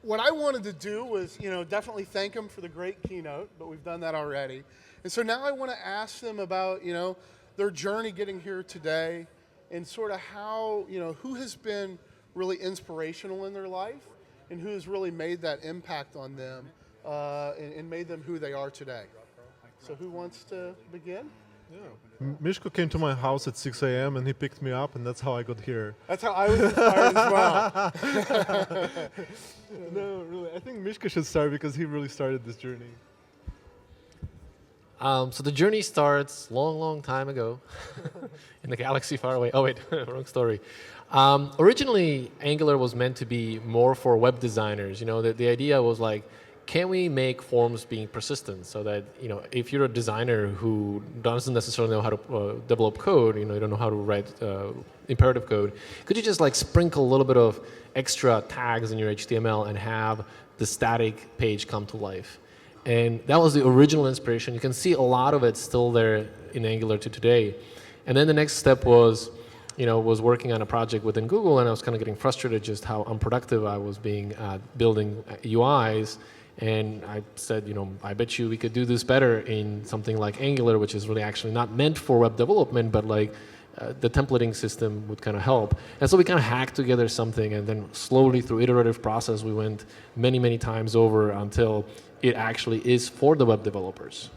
what I wanted to do was, definitely thank them for the great keynote, but we've done that already. And so now I want to ask them about, their journey getting here today and sort of how, who has been really inspirational in their life and who has really made that impact on them and made them who they are today. So who wants to begin? Yeah. Misko came to my house at 6 a.m. and he picked me up, and that's how I got here. That's how I was inspired as well. No, really, I think Misko should start because he really started this journey. So the journey starts long time ago in the galaxy far away. Oh wait, wrong story. Originally, Angular was meant to be more for web designers. The idea was like, can we make forms being persistent so that, if you're a designer who doesn't necessarily know how to develop code, you don't know how to write imperative code, could you just like sprinkle a little bit of extra tags in your HTML and have the static page come to life? And that was the original inspiration. You can see a lot of it still there in Angular to today. And then the next step was, was working on a project within Google, and I was kind of getting frustrated just how unproductive I was being at building UIs. And I said, I bet you we could do this better in something like Angular, which is really actually not meant for web development, but like the templating system would kind of help. And so we kind of hacked together something, and then slowly through iterative process, we went many times over until it actually is for the web developers.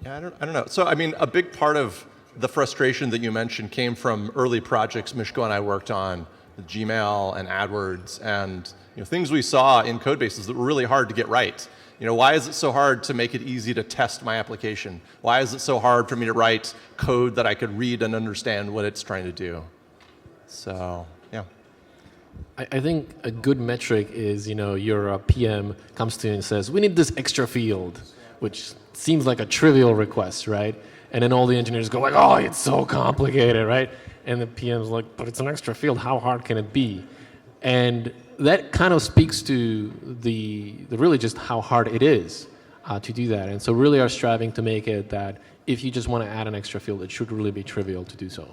Yeah, I don't know. So, I mean, a big part of the frustration that you mentioned came from early projects Misko and I worked on, Gmail and AdWords, and things we saw in code bases that were really hard to get right. Why is it so hard to make it easy to test my application? Why is it so hard for me to write code that I could read and understand what it's trying to do? So, yeah. I think a good metric is, your PM comes to you and says, we need this extra field, which seems like a trivial request, right? And then all the engineers go like, oh, it's so complicated, right? And the PM's like, but it's an extra field, how hard can it be? And that kind of speaks to the really just how hard it is to do that. And so really are striving to make it that if you just want to add an extra field, it should really be trivial to do so.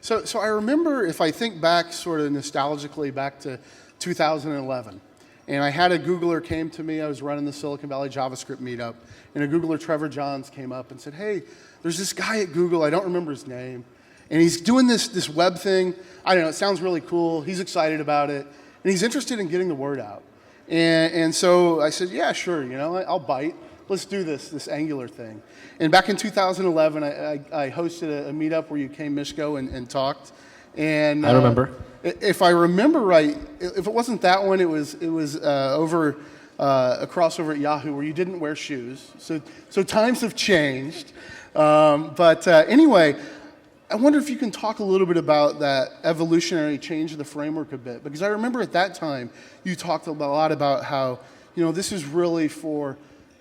So I remember, if I think back sort of nostalgically back to 2011, and I had a Googler came to me, I was running the Silicon Valley JavaScript meetup, and a Googler, Trevor Johns, came up and said, hey, there's this guy at Google, I don't remember his name, and he's doing this web thing. I don't know, it sounds really cool, he's excited about it, and he's interested in getting the word out. And so I said, yeah, sure, I'll bite. Let's do this Angular thing. And back in 2011, I hosted a meetup where you came, Misko, and talked. And I remember. If I remember right, if it wasn't that one, it was over a crossover at Yahoo where you didn't wear shoes. So times have changed. But anyway, I wonder if you can talk a little bit about that evolutionary change of the framework a bit, because I remember at that time you talked a lot about how this is really for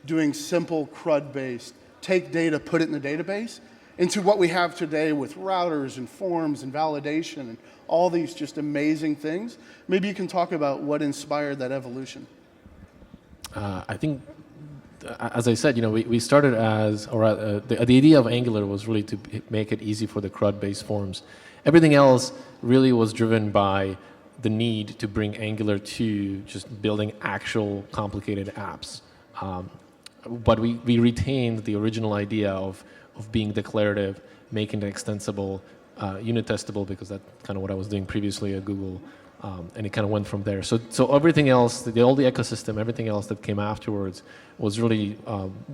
doing simple CRUD-based, take data, put it in the database, into what we have today with routers and forms and validation and all these just amazing things. Maybe you can talk about what inspired that evolution. I think, as I said, we started as, or the idea of Angular was really to make it easy for the CRUD-based forms. Everything else really was driven by the need to bring Angular to just building actual complicated apps. But we retained the original idea of being declarative, making it extensible, unit testable, because that's kind of what I was doing previously at Google, and it kind of went from there. So everything else, all the ecosystem, everything else that came afterwards was really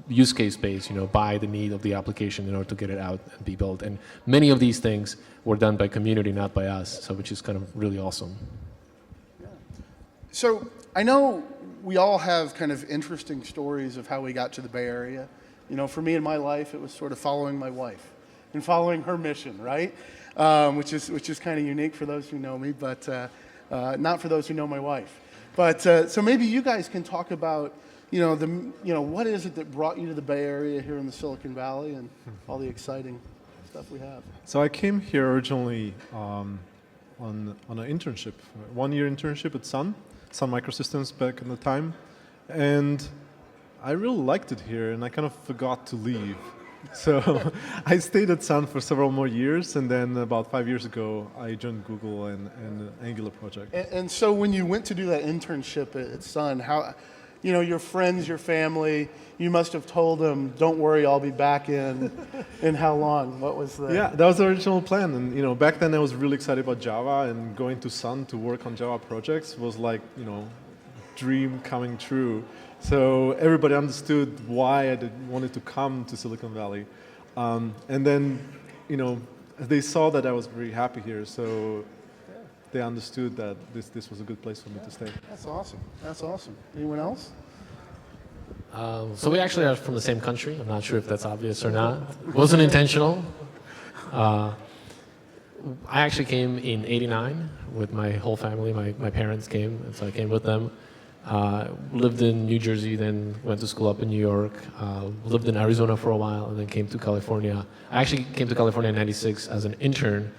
use case based, by the need of the application in order to get it out and be built. And many of these things were done by community, not by us, so which is kind of really awesome. Yeah. So I know we all have kind of interesting stories of how we got to the Bay Area. For me in my life, it was sort of following my wife and following her mission, right? Which is kind of unique for those who know me, but not for those who know my wife. But so maybe you guys can talk about, what is it that brought you to the Bay Area here in the Silicon Valley and all the exciting stuff we have. So I came here originally on an internship, 1-year internship at Sun Microsystems back in the time, and I really liked it here, and I kind of forgot to leave. So I stayed at Sun for several more years, and then about 5 years ago, I joined Google and the Angular project. And so when you went to do that internship at Sun, how, you know, your friends, your family, you must have told them, "Don't worry, I'll be back in how long?" What was the? Yeah, that was the original plan. And you know, back then I was really excited about Java, and going to Sun to work on Java projects was like, you know, dream coming true. So everybody understood why I wanted to come to Silicon Valley. And then, you know, they saw that I was very happy here, so they understood that this was a good place for me to stay. That's awesome. That's awesome. Anyone else? So we actually are from the same country. I'm not sure if that's obvious or not. It wasn't intentional. I actually came in '89 with my whole family. My parents came, and so I came with them. Lived in New Jersey, then went to school up in New York. Lived in Arizona for a while, and then came to California. I actually came to California in '96 as an intern.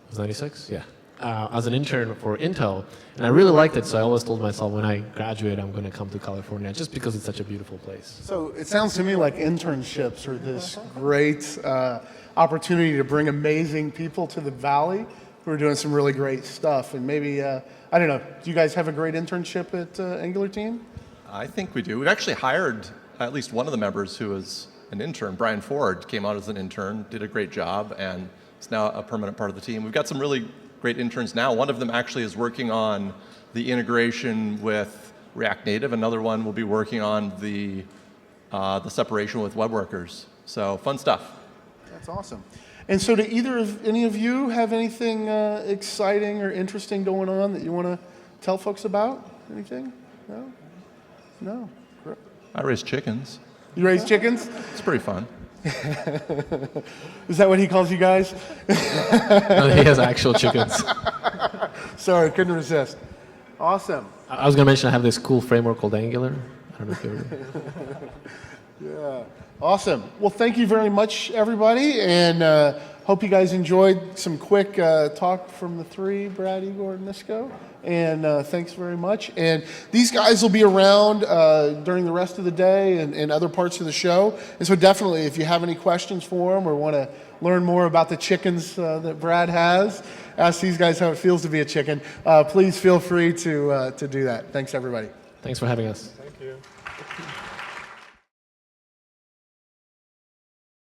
Was it '96? Yeah. As an intern for Intel, and I really liked it, so I always told myself when I graduate I'm going to come to California just because it's such a beautiful place. So it sounds to me like internships are this great opportunity to bring amazing people to the Valley who are doing some really great stuff. And maybe, I don't know, do you guys have a great internship at Angular team? I think we do. We've actually hired at least one of the members who was an intern. Brian Ford came out as an intern, did a great job, and is now a permanent part of the team. We've got some really great interns now. One of them actually is working on the integration with React Native. Another one will be working on the separation with web workers. So fun stuff. That's awesome. And so do any of you have anything exciting or interesting going on that you want to tell folks about? Anything? No? No? I raise chickens. You raise chickens? It's pretty fun. Is that what he calls you guys? No, he has actual chickens. Sorry, couldn't resist. Awesome. I was going to mention I have this cool framework called Angular. I don't know if you ever... Yeah. Awesome. Well, thank you very much, everybody, and hope you guys enjoyed some quick talk from the three, Brad, Igor, and Misko. And thanks very much. And these guys will be around during the rest of the day and other parts of the show. And so definitely, if you have any questions for them or want to learn more about the chickens that Brad has, ask these guys how it feels to be a chicken, please feel free to do that. Thanks, everybody. Thanks for having us. Thank you.